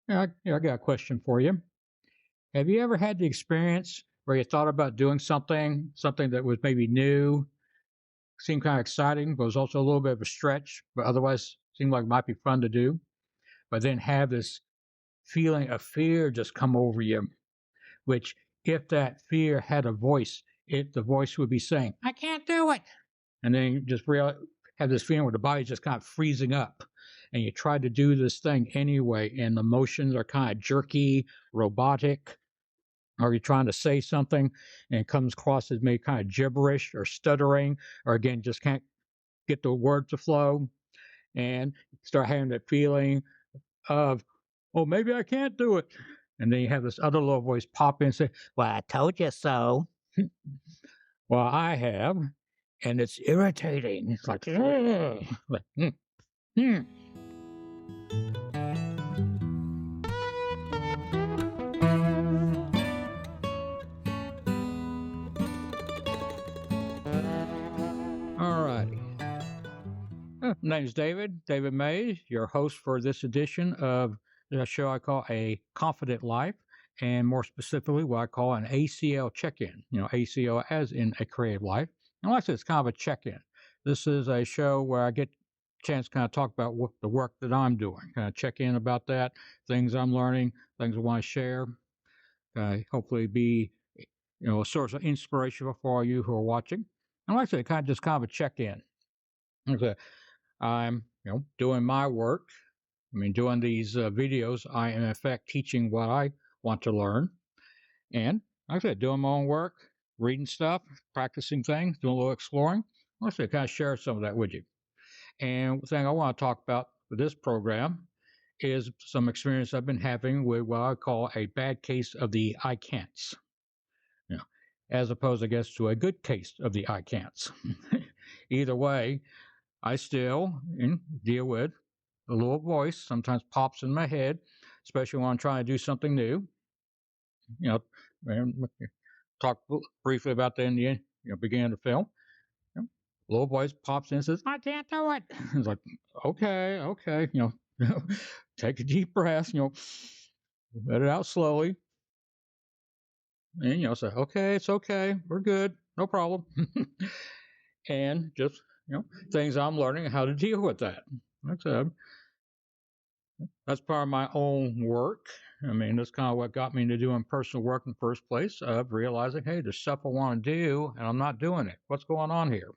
I got a question for you. Have you ever had the experience where you thought about doing something that was maybe new, seemed kind of exciting, but was also a little bit of a stretch, but otherwise seemed like it might be fun to do, but then have this feeling of fear just come over you, which if that fear had a voice, the voice would be saying, I can't do it. And then you just have this feeling where the body's just kind of freezing up. And you try to do this thing anyway, and the motions are kind of jerky, robotic, or you're trying to say something and it comes across as maybe kind of gibberish or stuttering, or again, just can't get the word to flow, and start having that feeling of, oh, maybe I can't do it. And then you have this other little voice pop in and say, well, I told you so. Well, I have, and it's irritating. It's like, like mm. All righty. My name's David Mays, your host for this edition of the show I call A Confident Life, and more specifically, what I call an ACL Check In. ACL as in a creative life. And like I said, it's kind of a check in. This is a show where I get a chance to kind of talk about the work that I'm doing, kind of check in about that, things I'm learning, things I want to share, hopefully be a source of inspiration for all you who are watching. And like I said, kind of a check in. Okay. I'm, doing my work. I mean, doing these videos, I am in effect teaching what I want to learn. And like I said, doing my own work, reading stuff, practicing things, doing a little exploring. Like I said, kind of share some of that with you. And the thing I want to talk about with this program is some experience I've been having with what I call a bad case of the I can'ts. As opposed, I guess, to a good case of the I can'ts. Either way, I still deal with a little voice sometimes pops in my head, especially when I'm trying to do something new. Talk briefly about that in the beginning of the film. Little voice pops in and says, I can't do it. It's like, okay, take a deep breath, let it out slowly. And, say, okay, it's okay. We're good. No problem. And just, things I'm learning how to deal with that. That's part of my own work. I mean, that's kind of what got me into doing personal work in the first place, of realizing, hey, there's stuff I want to do, and I'm not doing it. What's going on here?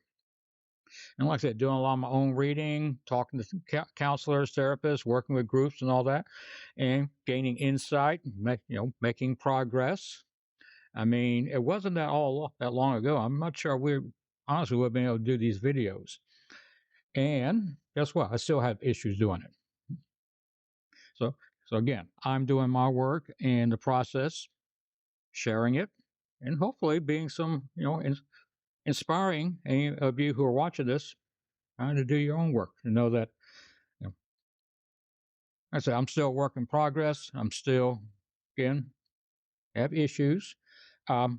And like I said, doing a lot of my own reading, talking to counselors, therapists, working with groups and all that, and gaining insight, making progress. I mean, it wasn't that long ago. I'm not sure we honestly would have been able to do these videos. And guess what? I still have issues doing it. So again, I'm doing my work in the process, sharing it, and hopefully being some, inspiring any of you who are watching this, trying to do your own work, to know that, I say I'm still a work in progress. I'm still, again, have issues. Um,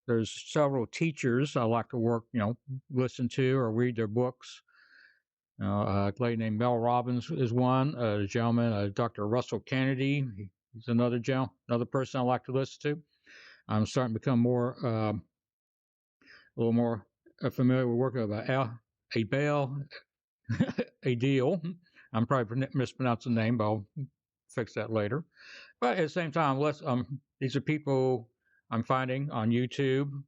there's several teachers I like to work, listen to or read their books. A lady named Mel Robbins is one. A gentleman, Dr. Russell Kennedy, he's another person I like to listen to. I'm starting to become a little more familiar with working with Abel Adil. I'm probably mispronouncing the name, but I'll fix that later. But at the same time, these are people I'm finding on YouTube,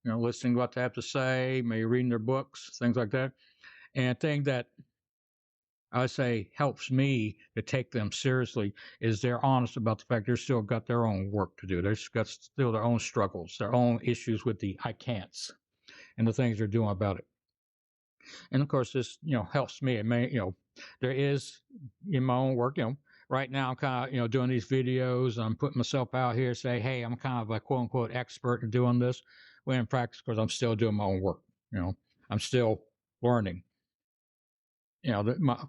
listening to what they have to say, maybe reading their books, things like that. And a thing that I say helps me to take them seriously is they're honest about the fact they've still got their own work to do. They've got still their own struggles, their own issues with the I can'ts and the things they're doing about it. And of course, this, helps me. It may, there is in my own work, right now I'm kind of, doing these videos. I'm putting myself out here, say, hey, I'm kind of a quote unquote expert in doing this. When in practice, because I'm still doing my own work. I'm still learning.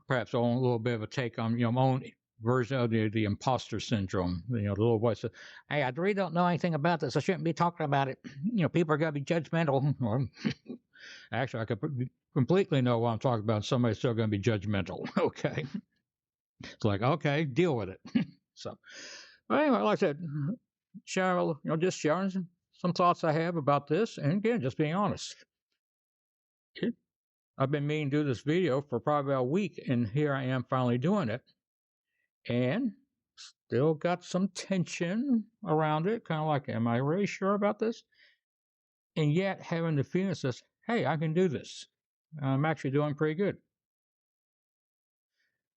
Perhaps a little bit of a take on, my own version of the imposter syndrome. The little voice says, hey, I really don't know anything about this. I shouldn't be talking about it. People are going to be judgmental. Actually, I could completely know what I'm talking about. Somebody's still going to be judgmental. Okay. It's like, okay, deal with it. So, but anyway, like I said, just sharing some thoughts I have about this, and again, just being honest. I've been meaning to do this video for probably about a week, and here I am finally doing it, and still got some tension around it, kind of like, am I really sure about this? And yet having the feeling that says, hey, I can do this. I'm actually doing pretty good.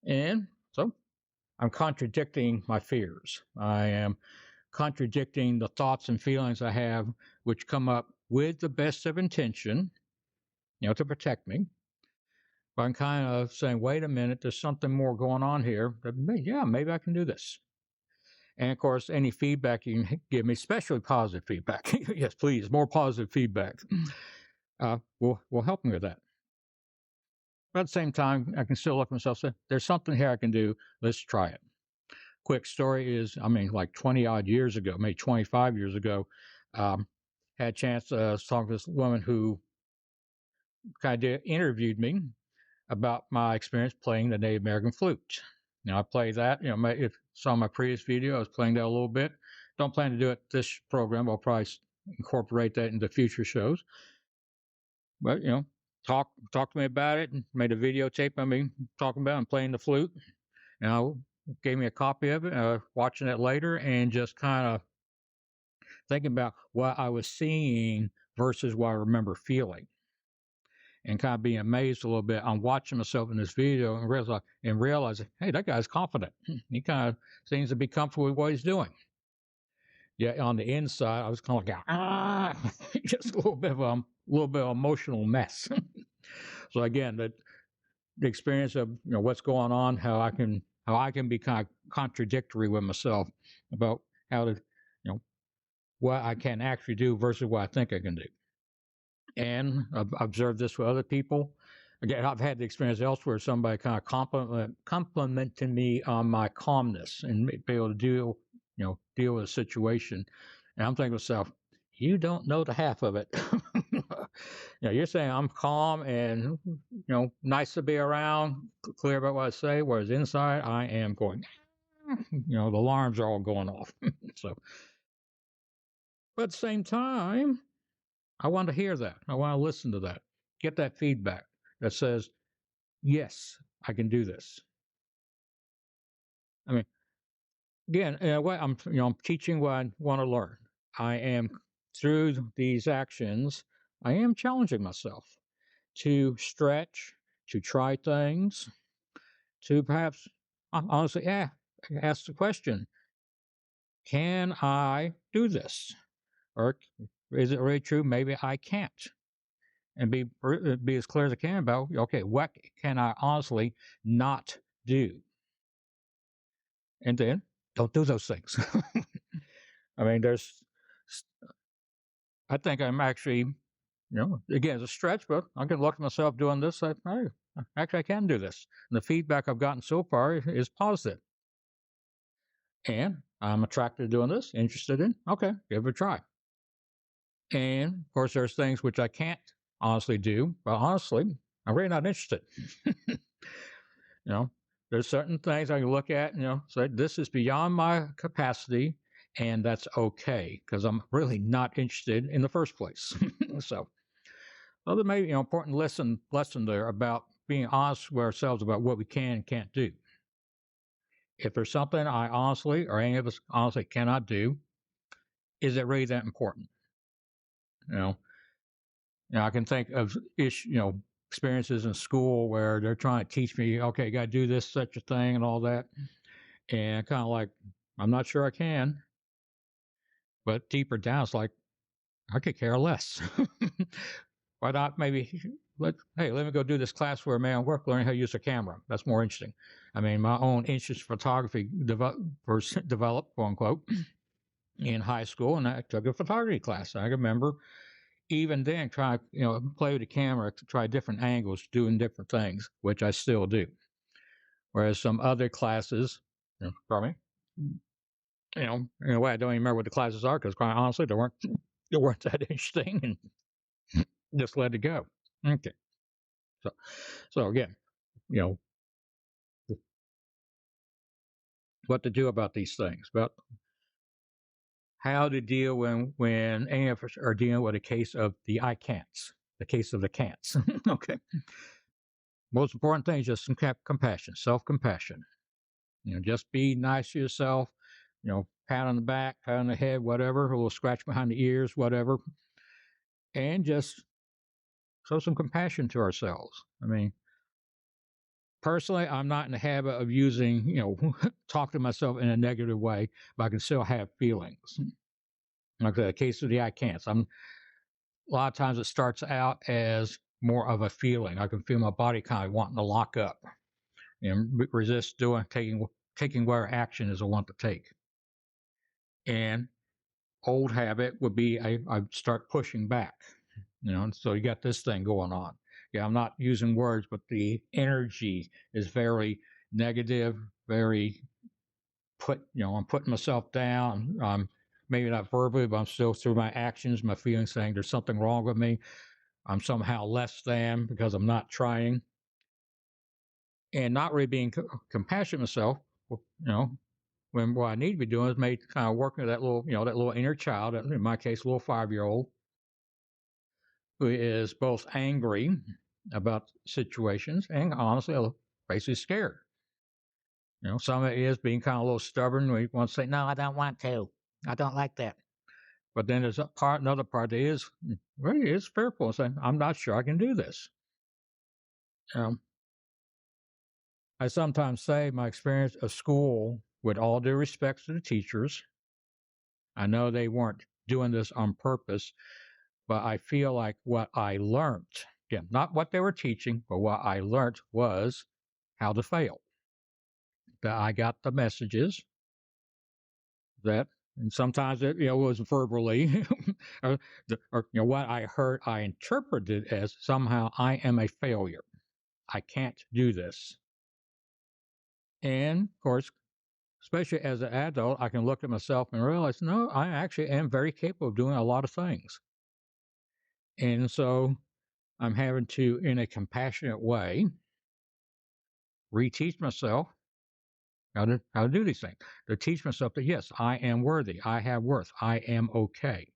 And so I'm contradicting my fears. I am contradicting the thoughts and feelings I have, which come up with the best of intention, to protect me. But I'm kind of saying, wait a minute, there's something more going on here. Yeah, maybe I can do this. And of course, any feedback you can give me, especially positive feedback, yes, please, more positive feedback, will help me with that. But at the same time, I can still look at myself and say, there's something here I can do. Let's try it. Quick story is, like 20 odd years ago, maybe 25 years ago, had a chance to talk to this woman who kind of interviewed me about my experience playing the Native American flute. I play that. If you saw my previous video, I was playing that a little bit. Don't plan to do it this program. I'll probably incorporate that into future shows. But talk to me about it, and made a videotape of me talking about and playing the flute. Gave me a copy of it, watching it later, and just kind of thinking about what I was seeing versus what I remember feeling, and kind of being amazed a little bit on watching myself in this video and realizing, hey, that guy's confident. He kind of seems to be comfortable with what he's doing. Yeah, on the inside, I was kind of like, just a little bit of emotional mess. So again, the experience of what's going on, how I can be kind of contradictory with myself about how to what I can actually do versus what I think I can do. And I've observed this with other people. Again, I've had the experience elsewhere, somebody kind of complimenting me on my calmness and be able to deal with a situation. And I'm thinking to myself, you don't know the half of it. You're saying I'm calm and, nice to be around, clear about what I say, whereas inside I am going, the alarms are all going off. So, but at the same time, I want to hear that. I want to listen to that. Get that feedback that says, yes, I can do this. I mean, again, I'm teaching what I want to learn. I am through these actions, I am challenging myself to stretch, to try things, to perhaps honestly ask the question, can I do this? Or is it really true? Maybe I can't. And be as clear as I can about, okay, what can I honestly not do? And then don't do those things. I think I'm actually, again, it's a stretch, but I can look at myself doing this. Actually, I can do this. And the feedback I've gotten so far is positive. And I'm attracted to doing this, interested in, okay, give it a try. And of course, there's things which I can't honestly do, but honestly, I'm really not interested. There's certain things I can look at, say this is beyond my capacity, and that's okay because I'm really not interested in the first place. So, there may be important lesson there about being honest with ourselves about what we can and can't do. If there's something I honestly, or any of us honestly cannot do, is it really that important? I can think of experiences in school where they're trying to teach me, okay, you got to do this, such a thing, and all that. And kind of like, I'm not sure I can. But deeper down, it's like, I could care less. Why not maybe, let me go do this class where a man work, learning how to use a camera. That's more interesting. My own interest in photography developed, quote unquote, in high school, and I took a photography class. I remember even then try, play with the camera, to try different angles, doing different things, which I still do. Whereas some other classes, pardon me, in a way, I don't even remember what the classes are because, quite honestly, they weren't that interesting, and just let it go. Okay. So again, what to do about these things, about how to deal when any of us are dealing with a case of the I can'ts, the case of the can'ts. Okay. Most important thing is just some compassion, self-compassion. Just be nice to yourself. Pat on the back, pat on the head, whatever, a little scratch behind the ears, whatever, and just show some compassion to ourselves. I mean, personally, I'm not in the habit of using, talk to myself in a negative way, but I can still have feelings. Like the case of the I can'ts. A lot of times it starts out as more of a feeling. I can feel my body kind of wanting to lock up and resist taking whatever action is I want to take. And old habit would be I start pushing back. So you got this thing going on. Yeah, I'm not using words, but the energy is very negative, very I'm putting myself down. Maybe not verbally, but I'm still through my actions, my feelings saying there's something wrong with me. I'm somehow less than because I'm not trying. And not really being compassionate myself, when what I need to be doing is maybe kind of working with that little inner child, in my case, a little 5-year-old, who is both angry about situations and honestly basically scared. Some of it is being kind of a little stubborn. We want to say, no, I don't want to. I don't like that. But then there's another part that is really is fearful and saying, I'm not sure I can do this. I sometimes say my experience of school, with all due respect to the teachers, I know they weren't doing this on purpose, but I feel like what I learned, again, not what they were teaching, but what I learned was how to fail. That I got the messages that, and sometimes it was verbally, or what I heard, I interpreted as somehow I am a failure. I can't do this. And of course, especially as an adult, I can look at myself and realize, no, I actually am very capable of doing a lot of things. And so I'm having to, in a compassionate way, reteach myself how to do these things. To teach myself that, yes, I am worthy. I have worth. I am okay.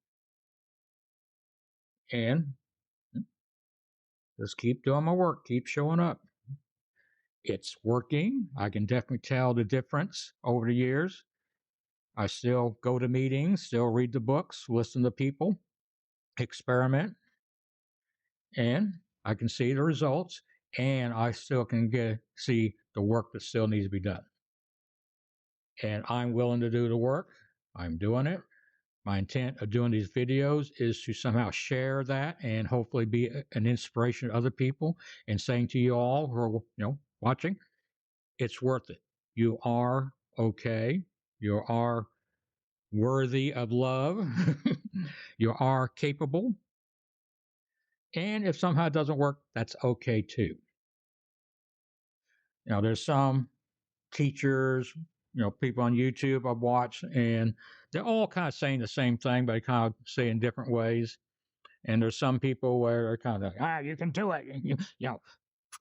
And just keep doing my work, keep showing up. It's working. I can definitely tell the difference over the years. I still go to meetings, still read the books, listen to people, experiment, and I can see the results, and I still can see the work that still needs to be done. And I'm willing to do the work. I'm doing it. My intent of doing these videos is to somehow share that and hopefully be an inspiration to other people, and saying to you all who are watching, it's worth it. You are okay. You are worthy of love. You are capable. And if somehow it doesn't work, that's okay too. There's some teachers, people on YouTube I've watched, and they're all kind of saying the same thing, but they kind of say in different ways. And there's some people where they're kind of like, you can do it.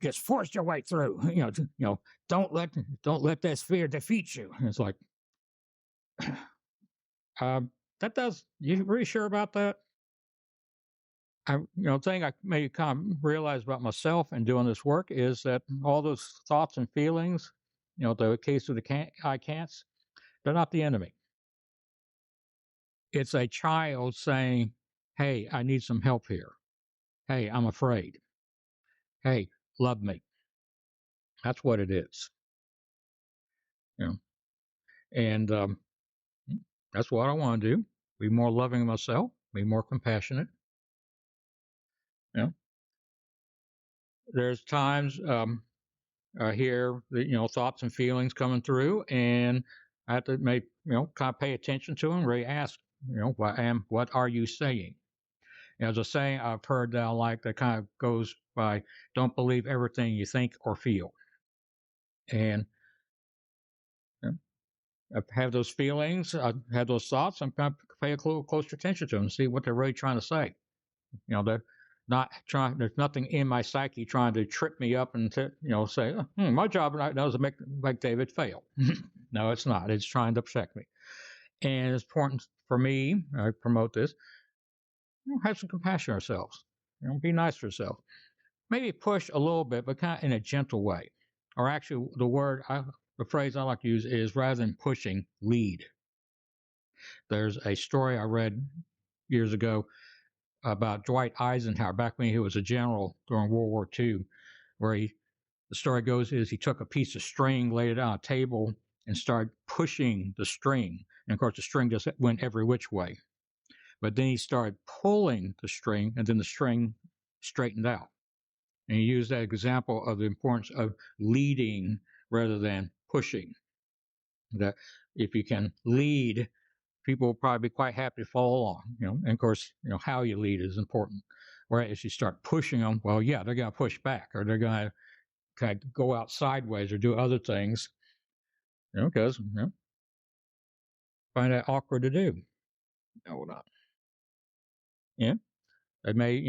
Just force your way through. Don't let this fear defeat you. And it's like, you really sure about that? Thing I maybe kind of realized about myself and doing this work is that all those thoughts and feelings, the case of the I can'ts, they're not the enemy. It's a child saying, hey, I need some help here. Hey, I'm afraid. Hey, love me. That's what it is. And that's what I want to do. Be more loving of myself, be more compassionate. There's times I hear the, thoughts and feelings coming through, and I have to kind of pay attention to them, really ask, what are you saying? There's a saying I've heard that I like that kind of goes by, don't believe everything you think or feel. And I have those feelings, I have those thoughts, I'm kind of pay a little closer attention to them and see what they're really trying to say. They're not trying, there's nothing in my psyche trying to trip me up and say, my job right now is to make David fail. No, it's not. It's trying to protect me. And it's important for me, I promote this, have some compassion on ourselves. Be nice to yourself. Maybe push a little bit, but kind of in a gentle way. Or actually, the phrase I like to use is rather than pushing, lead. There's a story I read years ago about Dwight Eisenhower back when he was a general during World War II, where the story goes is he took a piece of string, laid it on a table, and started pushing the string. And of course, the string just went every which way. But then he started pulling the string, and then the string straightened out. And he used that example of the importance of leading rather than pushing. That if you can lead, people will probably be quite happy to follow along. And of course, how you lead is important. Whereas if you start pushing them, well, yeah, they're going to push back, or they're going to kind of go out sideways or do other things, because find that awkward to do. No, not. Yeah, they may,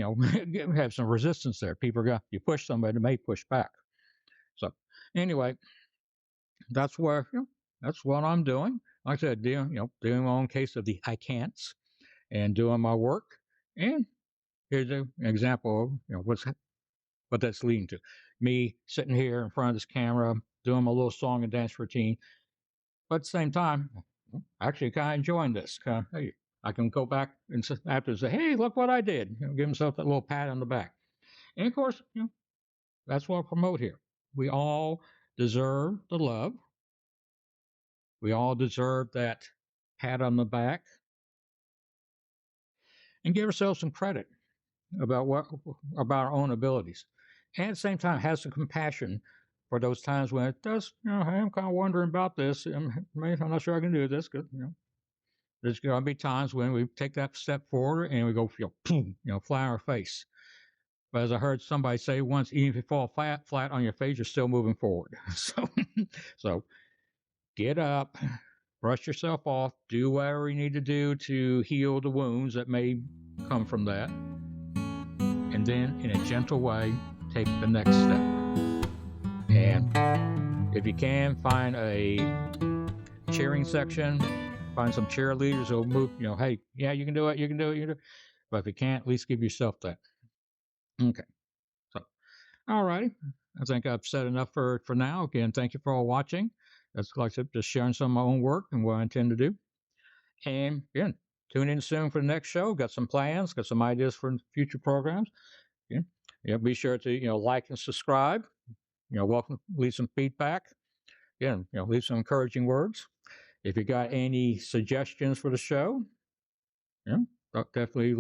have some resistance there. People are going, you push somebody, they may push back. So anyway, that's where, that's what I'm doing. Like I said, doing my own case of the I can'ts and doing my work. And here's an example of, what that's leading to. Me sitting here in front of this camera, doing my little song and dance routine. But at the same time, actually kind of enjoying this. Hey, I can go back and after say, hey, look what I did. Give myself that little pat on the back. And of course, that's what I promote here. We all deserve the love. We all deserve that pat on the back. And give ourselves some credit about our own abilities. And at the same time, have some compassion for those times when it does, hey, I'm kind of wondering about this. I'm not sure I can do this because, there's going to be times when we take that step forward and we go, boom, fly on our face. But as I heard somebody say once, even if you fall flat on your face, you're still moving forward. So get up, brush yourself off, do whatever you need to do to heal the wounds that may come from that. And then, in a gentle way, take the next step. And if you can, find a cheering section, find some cheerleaders who'll move, hey, yeah, you can do it, you can do it, you can do it. But if you can't, at least give yourself that. Okay. So, all righty. I think I've said enough for now. Again, thank you for all watching. That's like I said, just sharing some of my own work and what I intend to do. And again, tune in soon for the next show. Got some plans, got some ideas for future programs. Be sure to like and subscribe. Welcome, leave some feedback. Again, leave some encouraging words. If you got any suggestions for the show, definitely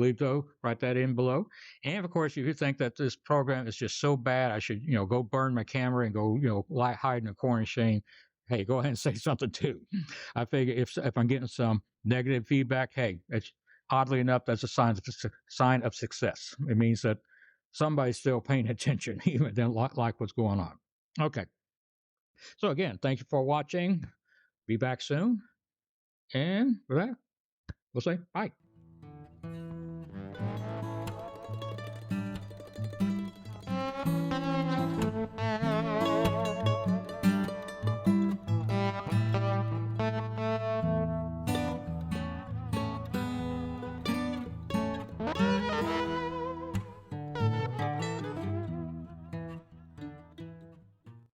write that in below. And of course, if you think that this program is just so bad, I should go burn my camera and go hide in a corner and shame. Hey, go ahead and say something too. I figure if I'm getting some negative feedback, hey, it's oddly enough that's a sign of success. It means that somebody's still paying attention, even they don't like what's going on. Okay. So again, thank you for watching. Be back soon. And with that, we'll say bye.